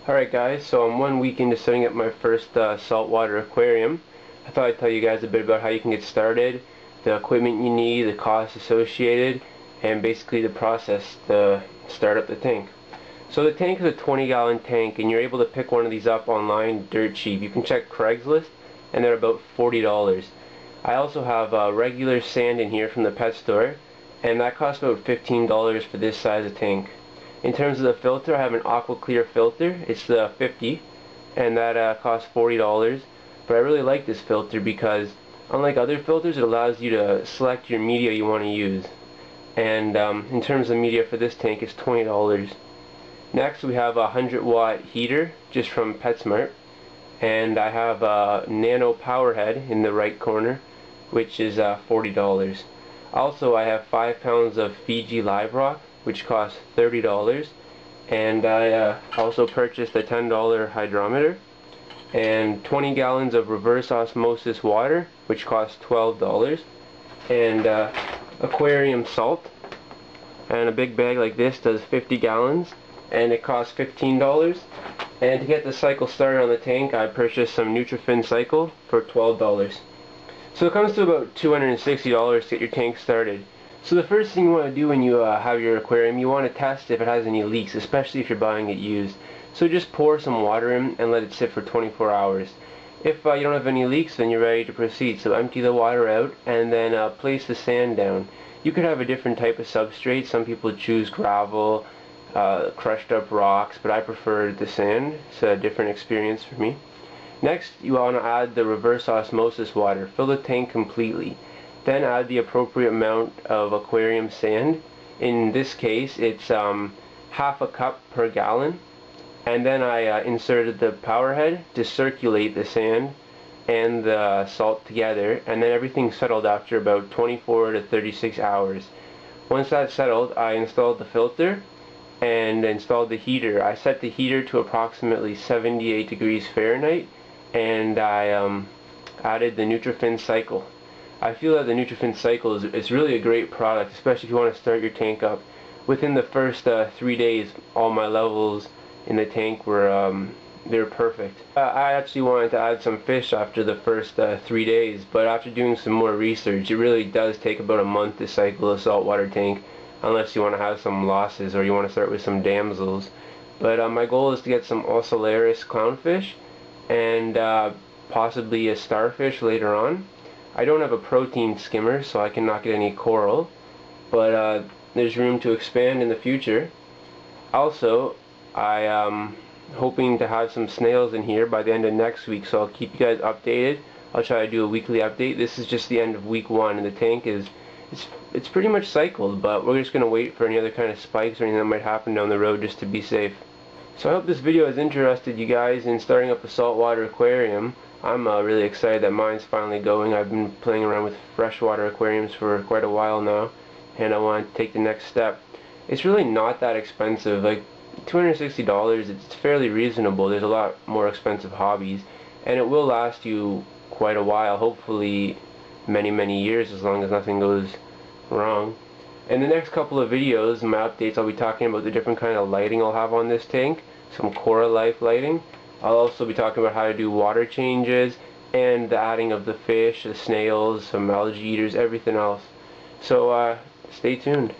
Alright guys, so I'm 1 week into setting up my first saltwater aquarium. I thought I'd tell you guys a bit about how you can get started, the equipment you need, the costs associated, and basically the process to start up the tank. So the tank is a 20-gallon tank, and you're able to pick one of these up online dirt cheap. You can check Craigslist, and they're about $40. I also have regular sand in here from the pet store, and that costs about $15 for this size of tank. In terms of the filter, I have an AquaClear filter. It's the 50, and that costs $40. But I really like this filter because, unlike other filters, it allows you to select your media you want to use. And in terms of media for this tank, it's $20. Next, we have a 100-watt heater, just from PetSmart. And I have a Nano Powerhead in the right corner, which is $40. Also, I have 5 pounds of Fiji liverock, which costs $30, and I also purchased a $10 hydrometer and 20 gallons of reverse osmosis water, which costs $12, and Aquarium Salt, and a big bag like this does 50 gallons and it costs $15. And to get the cycle started on the tank, I purchased some Nutrifin cycle for $12. So it comes to about $260 to get your tank started. So the first thing you want to do when you have your aquarium, you want to test if it has any leaks, especially if you're buying it used. So just pour some water in and let it sit for 24 hours. If you don't have any leaks, then you're ready to proceed. So empty the water out and then place the sand down. You could have a different type of substrate. Some people choose gravel, crushed up rocks, but I prefer the sand. It's a different experience for me. Next, you want to add the reverse osmosis water. Fill the tank completely. Then add the appropriate amount of aquarium sand. In this case, it's half a cup per gallon. And then I inserted the Powerhead to circulate the sand and the salt together, and then everything settled after about 24 to 36 hours. Once that's settled, I installed the filter and installed the heater. I set the heater to approximately 78 degrees Fahrenheit, and I added the Nutrifin cycle. I feel that the Nutrifin cycle is really a great product, especially if you want to start your tank up. Within the first 3 days, all my levels in the tank were they were perfect. I actually wanted to add some fish after the first 3 days, but after doing some more research, it really does take about a month to cycle a saltwater tank, unless you want to have some losses or you want to start with some damsels. But my goal is to get some Ocellaris clownfish and possibly a starfish later on. I don't have a protein skimmer, so I cannot get any coral, but there's room to expand in the future. Also, I am hoping to have some snails in here by the end of next week, so I'll keep you guys updated. I'll try to do a weekly update. This is just the end of week 1, and the tank it's pretty much cycled, but we're just going to wait for any other kind of spikes or anything that might happen down the road just to be safe. So I hope this video has interested you guys in starting up a saltwater aquarium. I'm really excited that mine's finally going. I've been playing around with freshwater aquariums for quite a while now, and I want to take the next step. It's really not that expensive, like $260, it's fairly reasonable. There's a lot more expensive hobbies, and it will last you quite a while, hopefully many years, as long as nothing goes wrong. In the next couple of videos, my updates, I'll be talking about the different kind of lighting I'll have on this tank, some Cora Life lighting. I'll also be talking about how to do water changes and the adding of the fish, the snails, some algae eaters, everything else. So stay tuned.